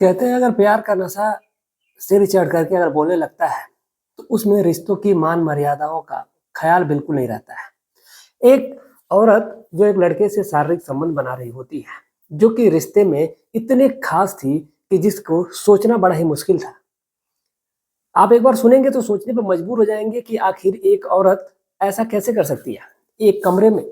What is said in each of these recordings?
कहते हैं अगर प्यार का नशा सिर चढ़ करके अगर बोलने लगता है तो उसमें रिश्तों की मान मर्यादाओं का ख्याल बिल्कुल नहीं रहता है। एक औरत जो एक लड़के से शारीरिक संबंध बना रही होती है, जो कि रिश्ते में इतने खास थी कि जिसको सोचना बड़ा ही मुश्किल था। आप एक बार सुनेंगे तो सोचने पर मजबूर हो जाएंगे कि आखिर एक औरत ऐसा कैसे कर सकती है। एक कमरे में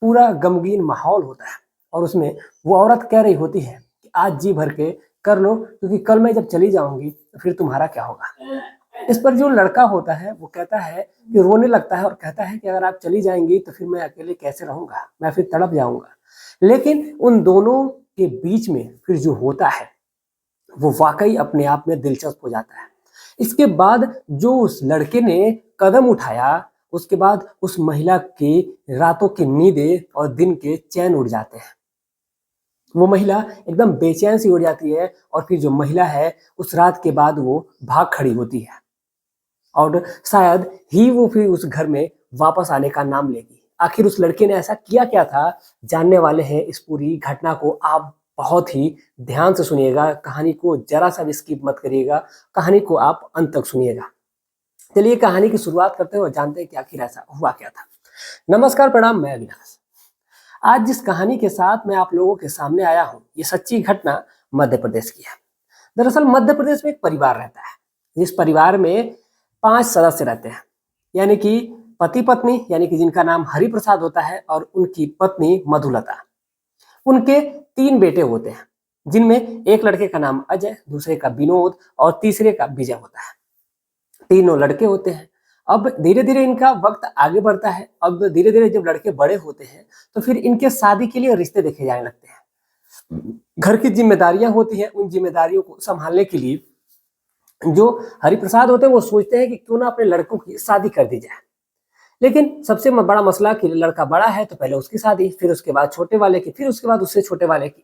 पूरा गमगीन माहौल होता है और उसमें वो औरत कह रही होती है कि आज जी भर के कर लो, क्योंकि कल मैं जब चली जाऊंगी तो फिर तुम्हारा क्या होगा। इस पर जो लड़का होता है वो कहता है कि रोने लगता है और कहता है कि अगर आप चली जाएंगी तो फिर मैं अकेले कैसे रहूंगा, मैं फिर तड़प जाऊंगा। लेकिन उन दोनों के बीच में फिर जो होता है वो वाकई अपने आप में दिलचस्प हो जाता है। इसके बाद जो उस लड़के ने कदम उठाया, उसके बाद उस महिला की रातों की नींदें और दिन के चैन उड़ जाते हैं। वो महिला एकदम बेचैन सी उड़ जाती है और फिर जो महिला है उस रात के बाद वो भाग खड़ी होती है और शायद ही वो फिर उस घर में वापस आने का नाम लेगी। आखिर उस लड़के ने ऐसा किया क्या था, जानने वाले हैं इस पूरी घटना को। आप बहुत ही ध्यान से सुनिएगा, कहानी को जरा सा भी स्किप मत करिएगा, कहानी को आप अंत तक सुनिएगा। चलिए कहानी की शुरुआत करते हैं और जानते हैं कि आखिर ऐसा हुआ क्या था। नमस्कार, प्रणाम, मैं अविनाश। आज जिस कहानी के साथ मैं आप लोगों के सामने आया हूँ, ये सच्ची घटना मध्य प्रदेश की है। दरअसल मध्य प्रदेश में एक परिवार रहता है, जिस परिवार में 5 सदस्य रहते हैं, यानी कि पति पत्नी, यानी कि जिनका नाम हरि प्रसाद होता है, और उनकी पत्नी मधुलता। उनके 3 बेटे होते हैं, जिनमें एक लड़के का नाम अजय, दूसरे का विनोद और तीसरे का विजय होता है। तीनों लड़के होते हैं। अब धीरे धीरे इनका वक्त आगे बढ़ता है। अब धीरे धीरे जब लड़के बड़े होते हैं तो फिर इनके शादी के लिए रिश्ते देखे जाने लगते हैं। घर की जिम्मेदारियां होती हैं, उन जिम्मेदारियों को संभालने के लिए जो हरिप्रसाद होते हैं वो सोचते हैं कि क्यों ना अपने लड़कों की शादी कर दी जाए। लेकिन सबसे बड़ा मसला कि लड़का बड़ा है तो पहले उसकी शादी, फिर उसके बाद छोटे वाले की, फिर उसके बाद उससे छोटे वाले की।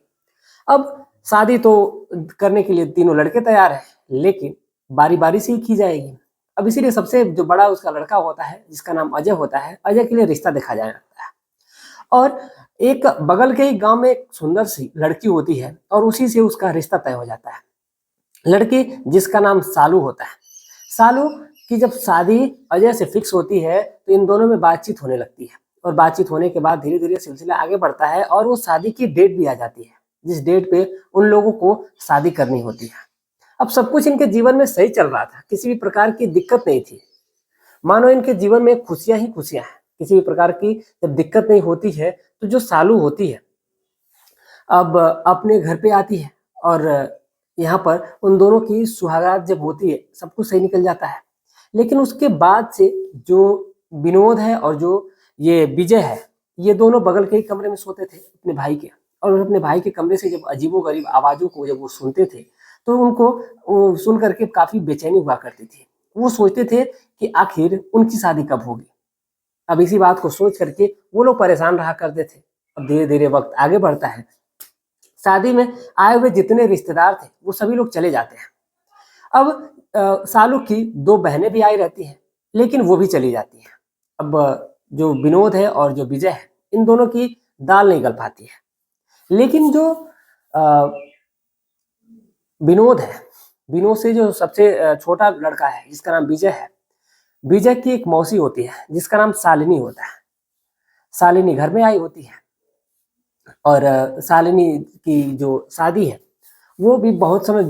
अब शादी तो करने के लिए तीनों लड़के तैयार हैं, लेकिन बारी बारी से ही की जाएगी। अब इसीलिए सबसे जो बड़ा उसका लड़का होता है, जिसका नाम अजय होता है, अजय के लिए रिश्ता देखा जाने लगता है। और एक बगल के ही गांव में एक सुंदर सी लड़की होती है और उसी से उसका रिश्ता तय हो जाता है। लड़की जिसका नाम सालू होता है। सालू की जब शादी अजय से फिक्स होती है तो इन दोनों में बातचीत होने लगती है, और बातचीत होने के बाद धीरे धीरे सिलसिला आगे बढ़ता है और वो शादी की डेट भी आ जाती है, जिस डेट पे उन लोगों को शादी करनी होती है। अब सब कुछ इनके जीवन में सही चल रहा था, किसी भी प्रकार की दिक्कत नहीं थी। मानो इनके जीवन में खुशियां ही खुशियां हैं, किसी भी प्रकार की जब दिक्कत नहीं होती है। तो जो सालू होती है अब अपने घर पे आती है और यहाँ पर उन दोनों की सुहागरात जब होती है सब कुछ सही निकल जाता है। लेकिन उसके बाद से जो विनोद है और जो ये विजय है, ये दोनों बगल के ही कमरे में सोते थे अपने भाई के। और अपने भाई के कमरे से जब अजीबोगरीब आवाजों को जब वो सुनते थे तो उनको सुन करके काफी बेचैनी हुआ करती थी। वो सोचते थे कि आखिर उनकी शादी कब होगी। अब इसी बात को सोच करके वो लोग परेशान रहा करते थे। अब धीरे धीरे वक्त आगे बढ़ता है। शादी में आए हुए जितने रिश्तेदार थे वो सभी लोग चले जाते हैं। अब सालू की 2 बहनें भी आई रहती हैं, लेकिन वो भी चली जाती हैं। अब जो विनोद है और जो विजय है, इन दोनों की दाल नहीं गल पाती है। लेकिन जो अ, विनोद है, विनोद से जो सबसे छोटा लड़का है जिसका नाम विजय है, विजय की एक मौसी होती है जिसका नाम शालिनी होता है। शालिनी घर में आई होती है और शालिनी की जो शादी है वो भी बहुत समय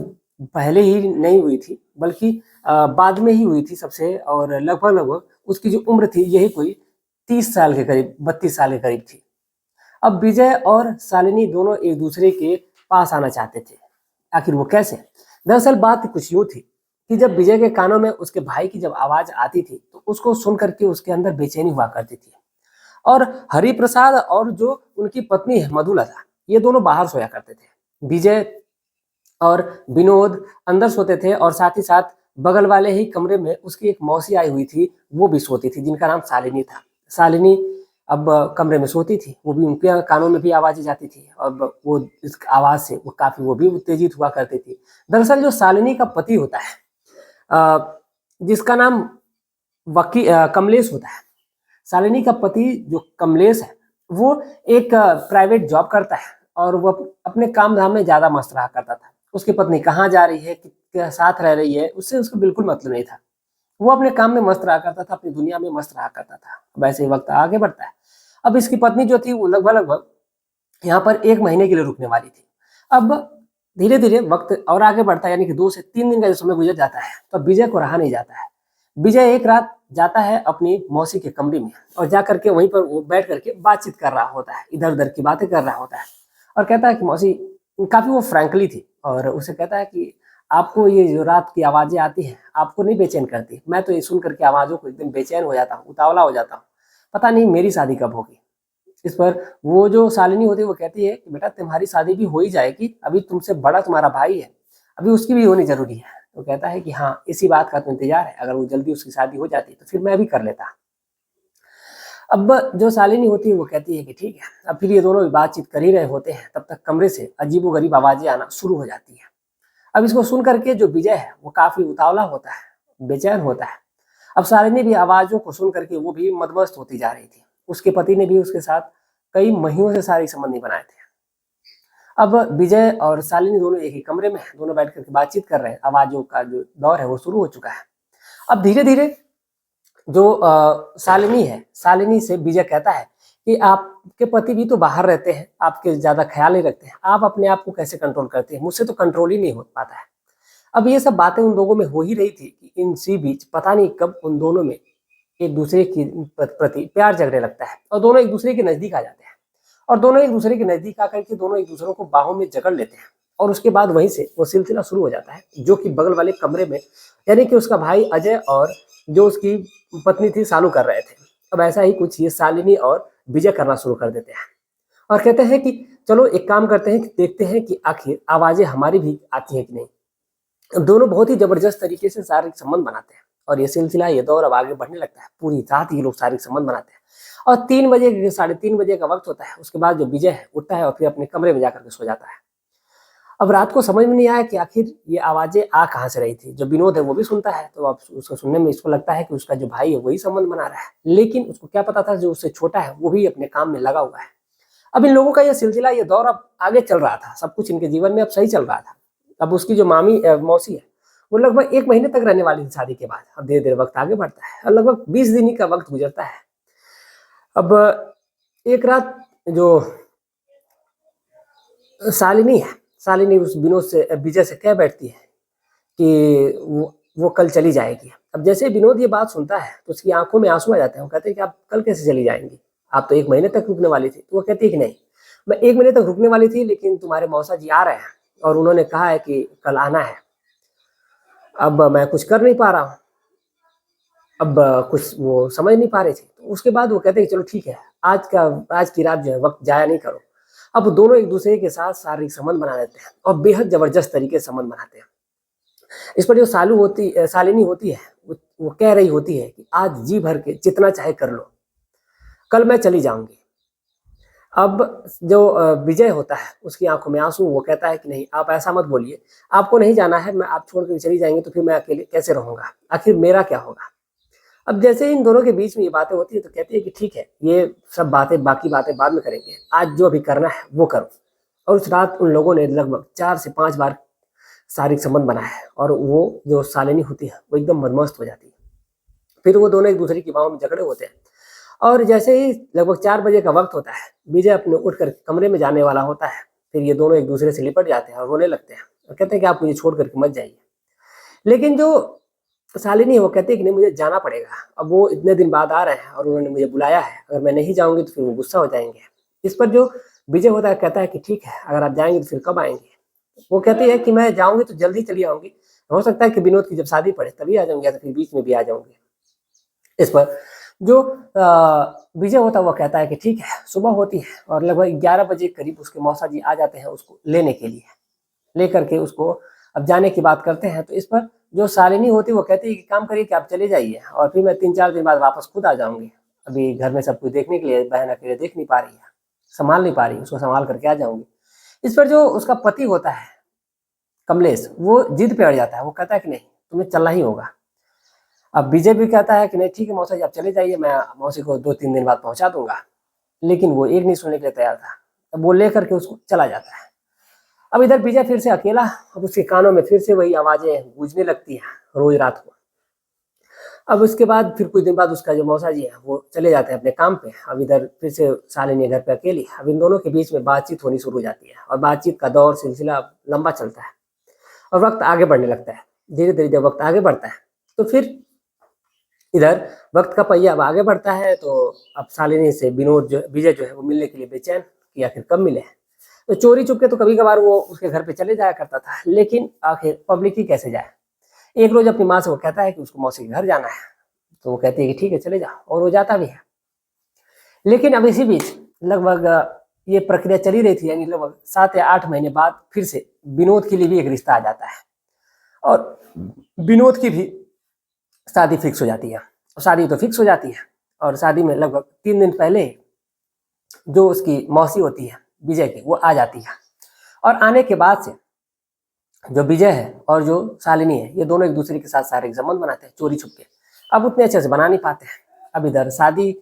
पहले ही नहीं हुई थी, बल्कि बाद में ही हुई थी सबसे। और लगभग लगभग उसकी जो उम्र थी यही कोई 30 साल के करीब, 32 साल के करीब थी। अब विजय और शालिनी दोनों एक दूसरे के पास आना चाहते थे। आखिर वो कैसे? दरअसल बात कुछ यूँ थी कि जब विजय के कानों में उसके भाई की जब आवाज आती थी तो उसको सुन करके उसके अंदर बेचैनी हुआ करती थी। और हरिप्रसाद और जो उनकी पत्नी है मधुलता, ये दोनों बाहर सोया करते थे। विजय और विनोद अंदर सोते थे और साथ ही साथ बगल वाले ही कमरे में उसकी एक मौसी आई हुई थी, वो भी सोती थी, जिनका नाम शालिनी था। शालिनी अब कमरे में सोती थी, वो भी उनके कानों में भी आवाजें जाती थी और वो इस आवाज से वो काफी वो भी उत्तेजित हुआ करती थी। दरअसल जो शालिनी का पति होता है, जिसका नाम कमलेश होता है। शालिनी का पति जो कमलेश है वो एक प्राइवेट जॉब करता है और वो अपने काम धाम में ज्यादा मस्त रहा करता था। उसकी पत्नी कहाँ जा रही है, किसके साथ रह रही है, उससे उसको बिल्कुल मतलब नहीं था। वो अपने काम में मस्त रहा करता था, अपनी दुनिया में मस्त रहा करता था। अब ऐसे ही वक्त आगे बढ़ता है। अब इसकी पत्नी जो थी वो लगभग लगभग यहाँ पर 1 महीने के लिए रुकने वाली थी। अब धीरे-धीरे वक्त और आगे बढ़ता है, यानी कि 2 से 3 दिन का जो समय गुजर जाता है, तो अब विजय को रहा नहीं जाता है। विजय एक रात जाता है अपनी मौसी के कमरे में और जा करके वहीं पर वो बैठ करके बातचीत कर रहा होता है, इधर-उधर की बातें कर रहा होता है और कहता है कि मौसी, काफ़ी वो फ्रैंकली थी और उसे कहता है कि आपको ये जो रात की आवाज़ें आती हैं, आपको नहीं बेचैन करती? मैं तो ये सुन कर के आवाज़ों को एकदम बेचैन हो जाता हूँ, उतावला हो जाता हूँ। पता नहीं मेरी शादी कब होगी? इस पर वो जो शालिनी होती है वो कहती है कि बेटा तुम्हारी शादी भी हो ही जाएगी, अभी तुमसे बड़ा तुम्हारा भाई है, अभी उसकी भी होनी ज़रूरी है। तो कहता है कि हाँ, इसी बात का तो इंतज़ार है, अगर वो जल्दी उसकी शादी हो जाती तो फिर मैं भी कर लेता। अब जो शालिनी होती है वो कहती है कि ठीक है। अब फिर ये दोनों भी बातचीत कर ही रहे होते हैं, तब तक कमरे से अजीबो-गरीब आवाज़ें आना शुरू हो जाती हैं। अब इसको सुन कर के जो विजय है वो काफ़ी उतावला होता है, बेचैन होता है। अब शालिनी भी आवाज़ों को सुन कर के वो भी मदमस्त होती जा रही थी। उसके पति ने भी उसके साथ कई महीनों से शारीरिक संबंध नहीं बनाए थे। अब विजय और शालिनी दोनों एक ही कमरे में हैं, दोनों बैठ कर के बातचीत कर रहे हैं। आवाज़ों का जो दौर है वो शुरू हो चुका है। अब धीरे-धीरे जो शालिनी है, शालिनी से विजय कहता है कि आपके पति भी तो बाहर रहते हैं, आपके ज़्यादा ख़्याल नहीं रखते हैं, आप अपने आप को कैसे कंट्रोल करते हैं? मुझसे तो कंट्रोल ही नहीं हो पाता है। अब ये सब बातें उन लोगों में हो ही रही थी कि इसी बीच पता नहीं कब उन दोनों में एक दूसरे की प्रति प्यार जगने लगता है और दोनों एक दूसरे के नज़दीक आ जाते हैं और दोनों एक दूसरे के नज़दीक आकर के दोनों एक दूसरे को बाहों में जकड़ लेते हैं और उसके बाद वहीं से वो सिलसिला शुरू हो जाता है, जो कि बगल वाले कमरे में, यानी कि उसका भाई अजय और जो उसकी पत्नी थी सालू कर रहे थे। अब ऐसा ही कुछ ये शालिनी और विजय करना शुरू कर देते हैं और कहते हैं कि चलो एक काम करते हैं कि देखते हैं कि आखिर आवाज़ें हमारी भी आती हैं कि नहीं। दोनों बहुत ही ज़बरदस्त तरीके से शारीरिक संबंध बनाते हैं और ये सिलसिला, ये दौर अब आगे बढ़ने लगता है। पूरी रात ये लोग शारीरिक संबंध बनाते हैं और 3 बजे, साढ़े 3 बजे का वक़्त होता है। उसके बाद जो विजय है उठता है और फिर अपने कमरे में जाकर के सो जाता है। अब रात को समझ में नहीं आया कि आखिर ये आवाज़ें आ कहाँ से रही थी। जो विनोद है वो भी सुनता है, तो अब उसको सुनने में इसको लगता है कि उसका जो भाई है वही संबंध बना रहा है। लेकिन उसको क्या पता था जो उससे छोटा है वो भी अपने काम में लगा हुआ है। अब इन लोगों का ये सिलसिला, ये दौर अब आगे चल रहा था। सब कुछ इनके जीवन में अब सही चल रहा था। अब उसकी जो मौसी है, वो लगभग 1 महीने तक रहने वाली थी शादी के बाद। अब धीरे-धीरे वक़्त आगे बढ़ता है और लगभग 20 दिन ही का वक़्त गुज़रता है। अब एक रात जो शालिनी है, शालिनी उस विनोद से, विजय से कह बैठती है कि वो कल चली जाएगी। अब जैसे ही विनोद ये बात सुनता है तो उसकी आँखों में आँसू आ जाते हैं। वो कहते हैं कि आप कल कैसे चली जाएँगी? आप तो 1 महीने तक रुकने वाली थी। तो वो कहती है कि नहीं, मैं 1 महीने तक रुकने वाली थी, लेकिन तुम्हारे मौसा जी आ रहे हैं और उन्होंने कहा है कि कल आना है। अब मैं कुछ कर नहीं पा रहा हूँ। अब कुछ वो समझ नहीं पा रही थी। तो उसके बाद वो कहते हैं कि चलो ठीक है, आज की रात जो है वक़्त ज़ाया नहीं करो। अब दोनों एक-दूसरे के साथ शारीरिक संबंध बना लेते हैं और बेहद ज़बरदस्त तरीके से संबंध बनाते हैं। इस पर जो शालिनी होती है, वो कह रही होती है कि आज जी भर के जितना चाहे कर लो, कल मैं चली जाऊँगी। अब जो विजय होता है, उसकी आँखों में आँसू, वो कहता है कि नहीं, आप ऐसा मत बोलिए, आपको नहीं जाना है, मैं आप छोड़ के चली जाएँगी तो फिर मैं अकेले कैसे रहूँगा? आखिर मेरा क्या होगा? अब जैसे इन दोनों के बीच में ये बातें होती है तो कहती है कि ठीक है, ये सब बातें, बाकी बातें बाद में करेंगे, आज जो अभी करना है वो करो। और उस रात उन लोगों ने लगभग 4 से 5 बार शारीरिक संबंध बनाया है और वो जो शालिनी होती है वो एकदम मदमस्त हो जाती है। फिर वो दोनों एक-दूसरे की बाहों में जकड़े होते हैं और जैसे ही लगभग 4 बजे का वक़्त होता है, विजय अपने उठकर कमरे में जाने वाला होता है, फिर ये दोनों एक-दूसरे से लिपट जाते हैं और रोने लगते हैं और कहते हैं कि आप मुझे छोड़ कर के मत जाइए। लेकिन जो शालिनी है वो कहती है कि नहीं, मुझे जाना पड़ेगा। अब वो इतने दिन बाद आ रहे हैं और उन्होंने मुझे बुलाया है, अगर मैं नहीं जाऊँगी तो फिर वो गुस्सा हो जाएँगे। इस पर जो विजय होता है कहता है कि ठीक है, अगर आप जाएँगे तो फिर कब आएँगे? वो कहती है कि मैं जाऊँगी तो जल्दी चली आऊँगी। हो सकता है कि विनोद की जब शादी पड़े तभी आ जाऊँगी या तो फिर बीच में भी आ जाऊँगी। इस पर जो विजय होता है वो कहता है कि ठीक है, सुबह होती है और लगभग 11 बजे के करीब उसके मौसा जी आ जाते हैं उसको लेने के लिए। लेकर के उसको अब जाने की बात करते हैं, तो इस पर जो शालिनी होती है वो कहती है कि काम करिए कि आप चले जाइए और फिर मैं 3-4 दिन बाद वापस खुद आ जाऊँगी। अभी घर में सब कुछ देखने के लिए, बहन अकेले देख नहीं पा रही है, संभाल नहीं पा रही है, उसको संभाल करके आ जाऊँगी। इस पर जो उसका पति होता है कमलेश, वो जिद पे अड़ जाता है, वो कहता है कि नहीं, तुम्हें चलना ही होगा। अब विजय भी कहता है कि नहीं ठीक है मौसा जी, आप चले जाइए, मैं मौसी को 2-3 दिन बाद पहुँचा दूँगा। लेकिन वो एक नहीं सुनने के लिए तैयार था। तब वो लेकर के उसको चला जाता है। अब इधर विजय फिर से अकेला, अब उसके कानों में फिर से वही आवाजें गूंजने लगती हैं रोज रात को। अब उसके बाद फिर कुछ दिन बाद उसका जो मौसा जी है वो चले जाते हैं अपने काम पे। अब इधर फिर से शालिनी घर पे अकेली। अब इन दोनों के बीच में बातचीत होनी शुरू हो जाती है और बातचीत का दौर सिलसिला लंबा चलता है और वक्त आगे बढ़ने लगता है। धीरे धीरे जब वक्त आगे बढ़ता है तो फिर इधर वक्त का पहिया अब आगे बढ़ता है। तो अब शालिनी से विनोद जो विजय जो है वो मिलने के लिए बेचैन कि आखिर कब मिले। तो चोरी चुपके तो कभी कभार वो उसके घर पे चले जाया करता था, लेकिन आखिर पब्लिक ही कैसे जाए। एक रोज अपनी माँ से वो कहता है कि उसको मौसी के घर जाना है, तो वो कहती है कि ठीक है चले जाओ, और वो जाता भी है। लेकिन अब इसी बीच लगभग ये प्रक्रिया चली रही थी, यानी लगभग 7 या 8 महीने बाद फिर से विनोद के लिए भी एक रिश्ता आ जाता है और विनोद की भी शादी फिक्स हो जाती है। शादी तो फिक्स हो जाती है और शादी में लगभग 3 दिन पहले जो उसकी मौसी होती है विजय की वो आ जाती है। और आने के बाद से जो विजय है और जो शालिनी है ये दोनों एक दूसरे के साथ शारीरिक संबंध बनाते हैं चोरी छुप के। अब उतने अच्छे से बना नहीं पाते हैं। अब इधर शादी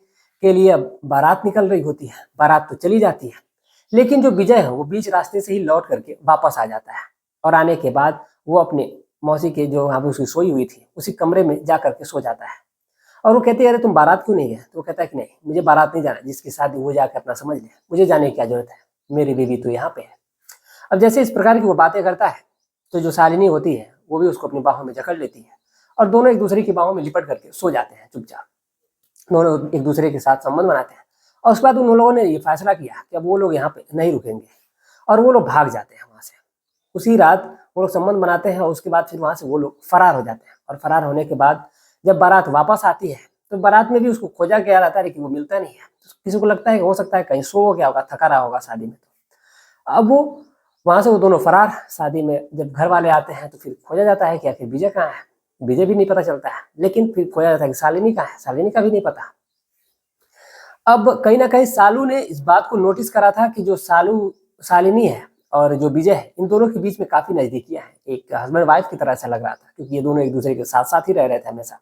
के लिए अब बारात निकल रही होती है, बारात तो चली जाती है, लेकिन जो विजय है वो बीच रास्ते से ही लौट करके वापस आ जाता है। और आने के बाद वो अपने मौसी के जो वहाँ पे उसकी सोई हुई थी उसी कमरे में जा करके सो जाता है। और वो कहती है अरे तुम बारात क्यों नहीं गए? तो वो कहता है कि नहीं मुझे बारात नहीं जाना, जिसकी शादी वो जाकर अपना समझ ले, मुझे जाने की क्या जरूरत है, मेरी बीवी तो यहाँ पे है। अब जैसे इस प्रकार की वो बातें करता है तो जो शालिनी होती है वो भी उसको अपनी बाहों में जकड़ लेती है और दोनों एक दूसरे की बाहों में लिपट करके सो जाते हैं चुपचाप। दोनों एक दूसरे के साथ संबंध बनाते हैं और उसके बाद उन लोगों ने ये फैसला किया कि अब वो लोग यहाँ पे नहीं रुकेंगे और वो लोग भाग जाते हैं वहाँ से। उसी रात वो लोग संबंध बनाते हैं और उसके बाद फिर वहाँ से वो लोग फरार हो जाते हैं। और फरार होने के बाद जब बारात वापस आती है तो बारात में भी उसको खोजा गया रहता है लेकिन वो मिलता नहीं है। तो किसी को लगता है कि हो सकता है कहीं सो गया होगा, थका रहा होगा शादी में। तो अब वो वहां से वो दोनों फरार। शादी में जब घर वाले आते हैं तो फिर खोजा जाता है कि आखिर विजय कहाँ है। विजय भी नहीं पता चलता है, लेकिन फिर खोजा जाता है कि शालिनी कहाँ है, शालिनी का भी नहीं पता। अब कहीं ना कहीं सालू ने इस बात को नोटिस करा था कि जो शालिनी है और जो विजय है इन दोनों के बीच में काफी नजदीकियां हैं, एक हस्बैंड वाइफ की तरह से लग रहा था, क्योंकि ये दोनों एक दूसरे के साथ साथ ही रह रहे थे हमेशा।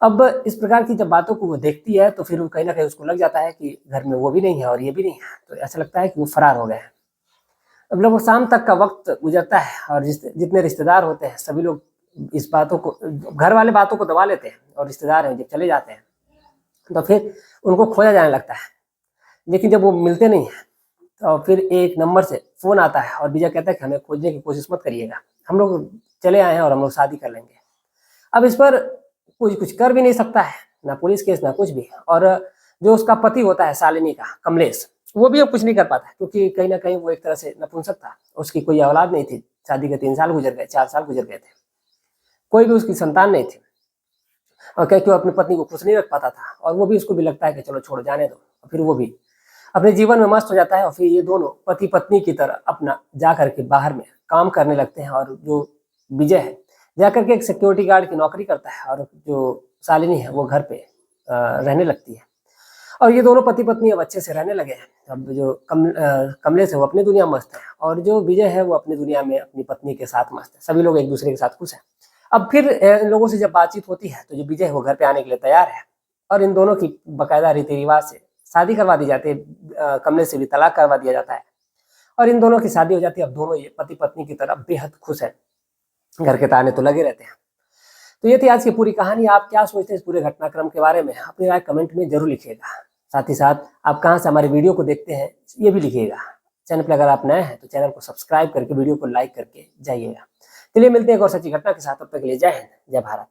अब इस प्रकार की जब बातों को वो देखती है तो फिर कहीं ना कहीं उसको लग जाता है कि घर में वो भी नहीं है और ये भी नहीं है, तो ऐसा लगता है कि वो फरार हो गए हैं। अब लगभग शाम तक का वक्त गुजरता है और जितने रिश्तेदार होते हैं सभी लोग इस बातों को, घर वाले बातों को दबा लेते हैं और रिश्तेदार हैं जब चले जाते हैं तो फिर उनको खोजा जाने लगता है। लेकिन जब वो मिलते नहीं है तो फिर एक नंबर से फोन आता है और विजय कहता है कि हमें खोजने की कोशिश मत करिएगा, हम लोग चले आए हैं और हम लोग शादी कर लेंगे। अब इस पर कुछ कर भी नहीं सकता है, ना पुलिस केस ना कुछ भी। और जो उसका पति होता है शालिनी का, कमलेश, वो भी अब कुछ नहीं कर पाता क्योंकि कहीं ना कहीं वो एक तरह से नपुंसक था, उसकी कोई औलाद नहीं थी। शादी के 3 साल गुजर गए, 4 साल गुजर गए थे, कोई भी उसकी संतान नहीं थी। और क्योंकि वो अपनी पत्नी को खुश नहीं रख पाता था और वो भी, उसको भी लगता है कि चलो छोड़ जाने दो। और फिर वो भी अपने जीवन में मस्त हो जाता है और फिर ये दोनों पति पत्नी की तरह अपना जा करके बाहर में काम करने लगते हैं। और जो विजय है जाकर के एक सिक्योरिटी गार्ड की नौकरी करता है और जो शालिनी है वो घर पे रहने लगती है। और ये दोनों पति पत्नी अब अच्छे से रहने लगे हैं। अब जो कमलेश है वो अपनी दुनिया मस्त है और जो विजय है वो अपनी दुनिया में अपनी पत्नी के साथ मस्त है। सभी लोग एक दूसरे के साथ खुश हैं। अब फिर इन लोगों से जब बातचीत होती है तो जो विजय है वो घर पे आने के लिए तैयार है और इन दोनों की बाकायदा रीति रिवाज से शादी करवा दी जाती है। कमलेश से भी तलाक करवा दिया जाता है और इन दोनों की शादी हो जाती है। अब दोनों ये पति पत्नी की तरह बेहद खुश है, घर के ताने तो लगे रहते हैं। तो ये थी आज की पूरी कहानी। आप क्या सोचते हैं इस पूरे घटनाक्रम के बारे में, अपनी राय कमेंट में जरूर लिखिएगा। साथ ही साथ आप कहाँ से हमारे वीडियो को देखते हैं ये भी लिखिएगा। चैनल पर अगर आप नए हैं तो चैनल को सब्सक्राइब करके वीडियो को लाइक करके जाइएगा। चलिए मिलते हैं एक और सच्ची घटना के साथ, तब तक के लिए जय हिंद, जय भारत।